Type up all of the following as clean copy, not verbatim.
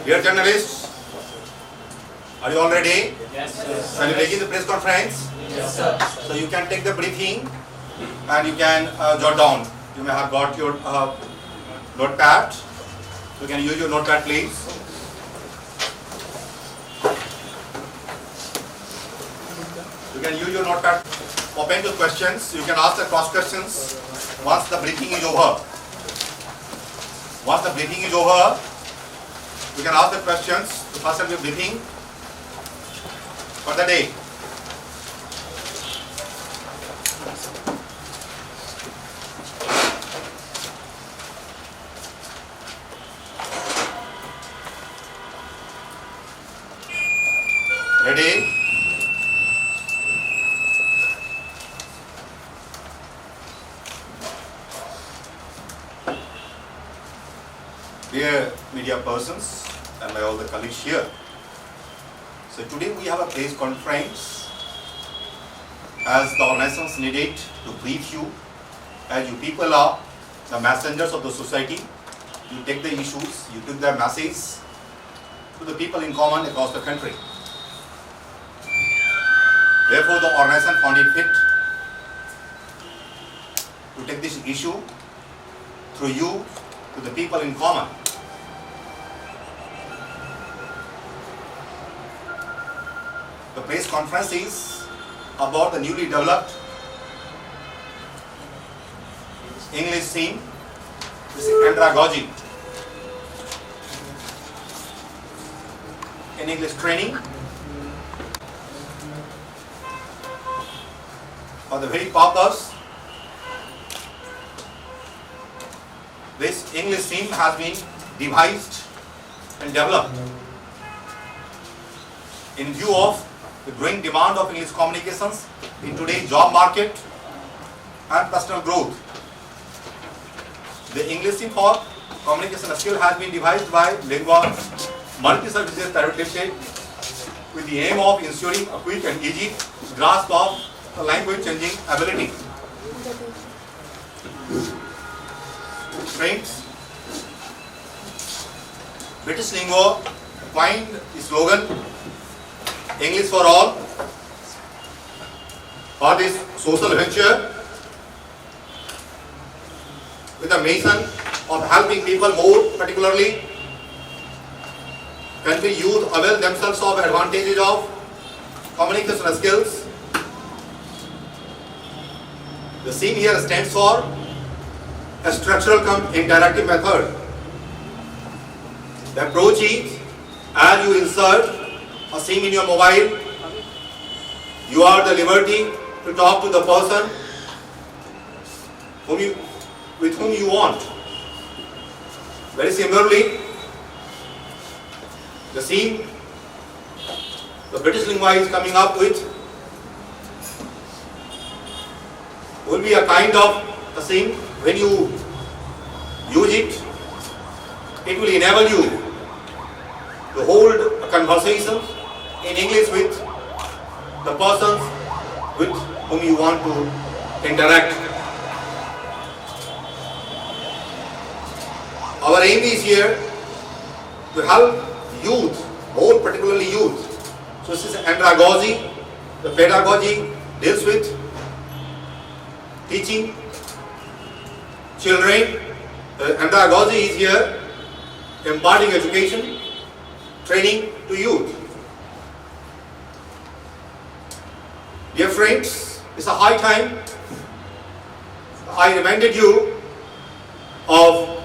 Dear journalists, are you all ready? Yes, sir. Shall we begin the press conference? Yes, sir. So you can take the briefing and you can jot down. You may have got your notepad. You can use your notepad, please. You can use your notepad. Open to questions. You can ask the cross questions once the briefing is over. Once the briefing is over, you can ask the questions. The first will be briefing for the day. Ready? Dear media persons and my all the colleagues here. So today we have a press conference as the organizations needed to brief you, as you people are the messengers of the society. You take the issues, you take the message to the people in common across the country. Therefore, the organization found it fit to take this issue through you to the people in common. The press conference is about the newly developed English theme, this is andragogy. In English training, for the very purpose, this English theme has been devised and developed in view of the growing demand of English communications in today's job market and personal growth. The English theme for communication skill has been devised by Lingua Multi-Services Private Limited with the aim of ensuring a quick and easy grasp of the language changing ability. Friends, British Lingua coined the slogan English for all for this social venture with the mission of helping people more particularly country youth avail themselves of advantages of communication skills. The theme here stands for a structural cum interactive method. The approach is as you insert a SIM in your mobile, you are the liberty to talk to the person with whom you want. Very similarly, the SIM the British Lingua is coming up with will be a kind of a SIM. When you use it, it will enable you to hold a conversation in English with the persons with whom you want to interact. Our aim is here to help youth, more particularly youth. So this is andragogy. The pedagogy deals with teaching children. Andragogy is here imparting education, training to youth. Dear friends, it's a high time. I reminded you of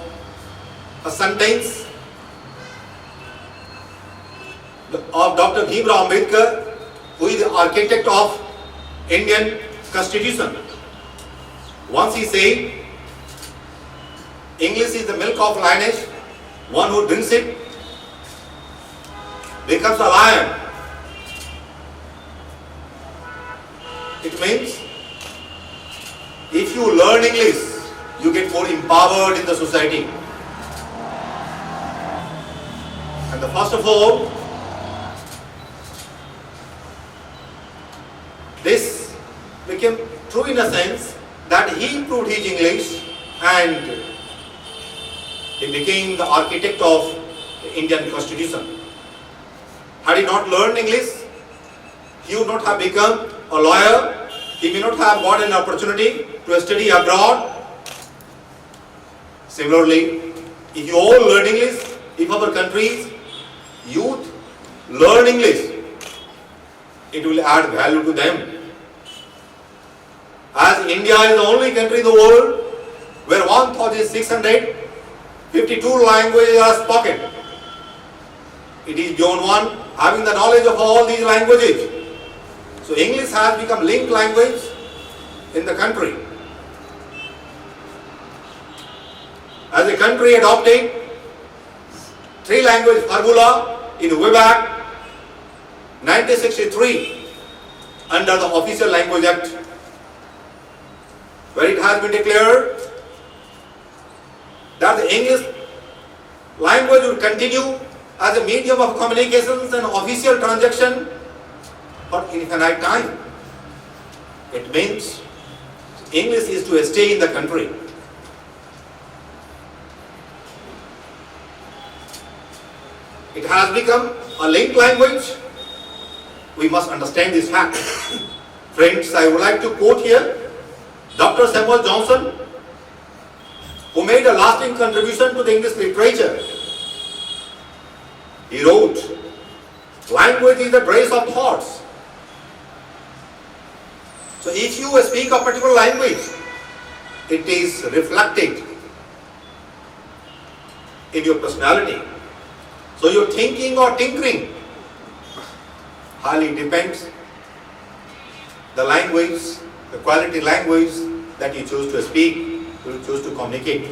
a sentence of Dr. Bhimrao Ambedkar, who is the architect of Indian Constitution. Once he said, English is the milk of lineage. One who drinks it becomes a lion. It means if you learn English, you get more empowered in the society. And the first of all, this became true in a sense that he improved his English and He became the architect of the Indian Constitution. Had he not learned English, he would not have become a lawyer. He may not have got an opportunity to study abroad. Similarly, if you all learn English, if our country's youth learn English, it will add value to them. As India is the only country in the world where 1,652 languages are spoken. It is beyond one having the knowledge of all these languages. So English has become linked language in the country. As a country adopted 3 language formula in way back 1963 under the Official Language Act, where it has been declared that the English language will continue as a medium of communications and official transaction for infinite time. It means English is to stay in the country. It has become a linked language. We must understand this fact. Friends, I would like to quote here Dr. Samuel Johnson, who made a lasting contribution to the English literature. He wrote, "Language is the dress of thoughts." So if you speak a particular language, it is reflected in your personality. So your thinking or tinkering highly depends the language, the quality language that you choose to speak, you choose to communicate.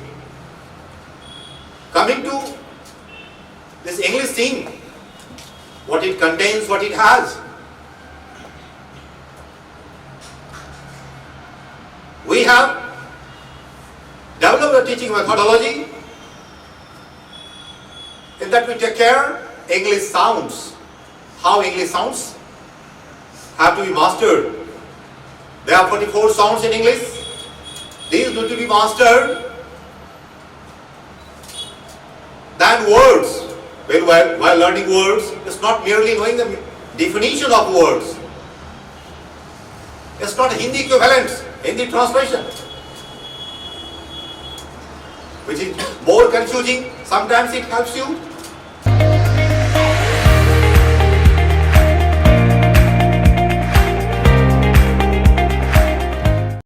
Coming to this English theme, what it contains, what it has. We have developed a teaching methodology in that we take care English sounds. How English sounds have to be mastered. There are 44 sounds in English. These need to be mastered. Then words. While learning words, it's not merely knowing the definition of words. It's not Hindi equivalent, Hindi translation, which is more confusing. Sometimes it helps you,